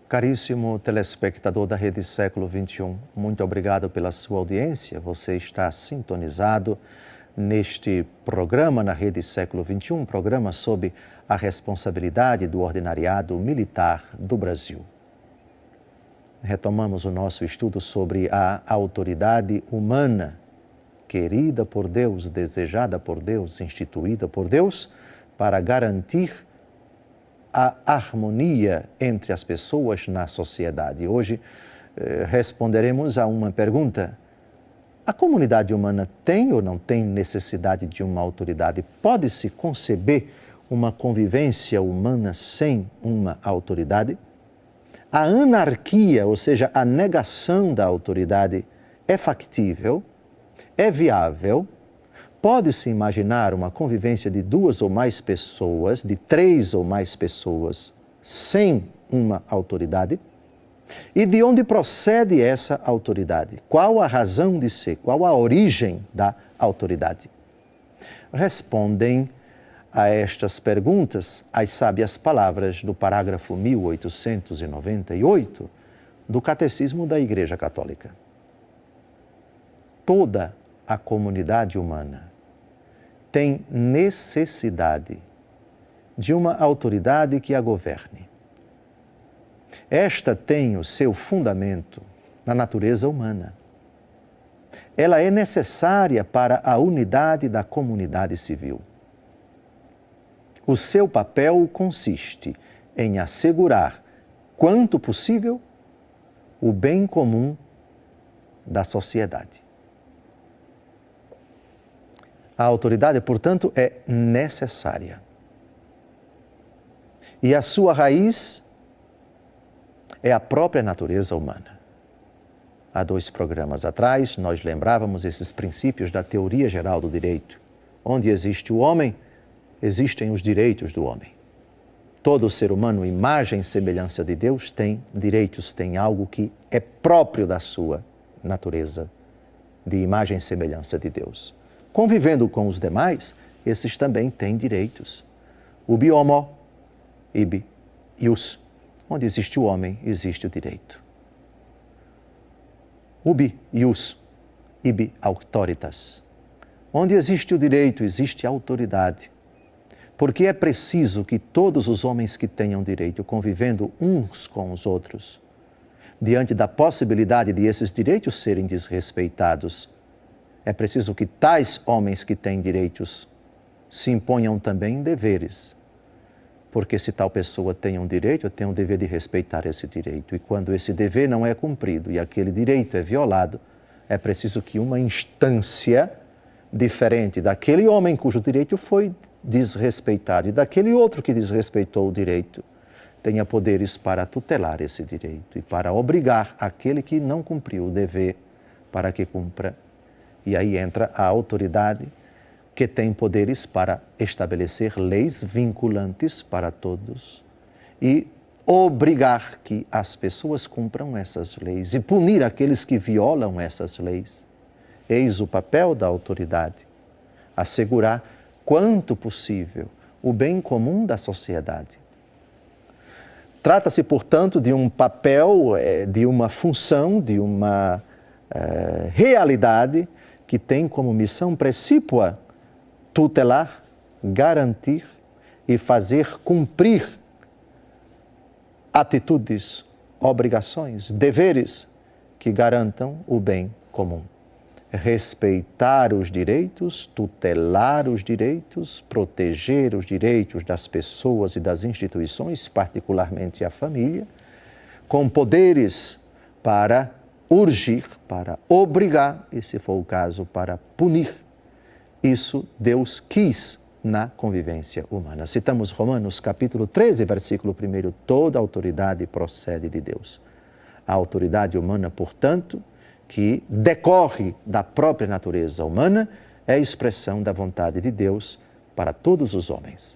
Caríssimo telespectador da Rede Século XXI, muito obrigado pela sua audiência. Você está sintonizado neste programa na Rede Século XXI, um programa sobre a responsabilidade do ordinariado militar do Brasil. Retomamos o nosso estudo sobre a autoridade humana, querida por Deus, desejada por Deus, instituída por Deus, para garantir a harmonia entre as pessoas na sociedade. Hoje responderemos a uma pergunta: a comunidade humana tem ou não tem necessidade de uma autoridade? Pode-se conceber uma convivência humana sem uma autoridade? A anarquia, ou seja, a negação da autoridade, é factível? É viável? Pode-se imaginar uma convivência de 2 ou mais pessoas, de 3 ou mais pessoas, sem uma autoridade? E de onde procede essa autoridade? Qual a razão de ser? Qual a origem da autoridade? Respondem a estas perguntas as sábias palavras do parágrafo 1898 do Catecismo da Igreja Católica. Toda a comunidade humana tem necessidade de uma autoridade que a governe. Esta tem o seu fundamento na natureza humana. Ela é necessária para a unidade da comunidade civil. O seu papel consiste em assegurar, quanto possível, o bem comum da sociedade. A autoridade, portanto, é necessária. E a sua raiz é a própria natureza humana. Há 2 programas atrás, nós lembrávamos esses princípios da teoria geral do direito. Onde existe o homem, existem os direitos do homem. Todo ser humano, imagem e semelhança de Deus, tem direitos, tem algo que é próprio da sua natureza, de imagem e semelhança de Deus. Convivendo com os demais, esses também têm direitos. Ubi homo, ibi ius. Onde existe o homem, existe o direito. Ubi ius, ibi auctoritas. Onde existe o direito, existe a autoridade. Porque é preciso que todos os homens que tenham direito, convivendo uns com os outros, diante da possibilidade de esses direitos serem desrespeitados, é preciso que tais homens que têm direitos se imponham também deveres. Porque se tal pessoa tem um direito, eu tenho o dever de respeitar esse direito. E quando esse dever não é cumprido e aquele direito é violado, é preciso que uma instância diferente daquele homem cujo direito foi desrespeitado e daquele outro que desrespeitou o direito, tenha poderes para tutelar esse direito e para obrigar aquele que não cumpriu o dever para que cumpra. E aí entra a autoridade, que tem poderes para estabelecer leis vinculantes para todos e obrigar que as pessoas cumpram essas leis e punir aqueles que violam essas leis. Eis o papel da autoridade: assegurar, quanto possível, o bem comum da sociedade. Trata-se, portanto, de um papel, de uma função, de uma realidade que tem como missão precípua tutelar, garantir e fazer cumprir atitudes, obrigações, deveres que garantam o bem comum. Respeitar os direitos, tutelar os direitos, proteger os direitos das pessoas e das instituições, particularmente a família, com poderes para urgir, para obrigar, e se for o caso, para punir. Isso Deus quis na convivência humana. Citamos Romanos capítulo 13, versículo 1, toda autoridade procede de Deus. A autoridade humana, portanto, que decorre da própria natureza humana, é expressão da vontade de Deus para todos os homens.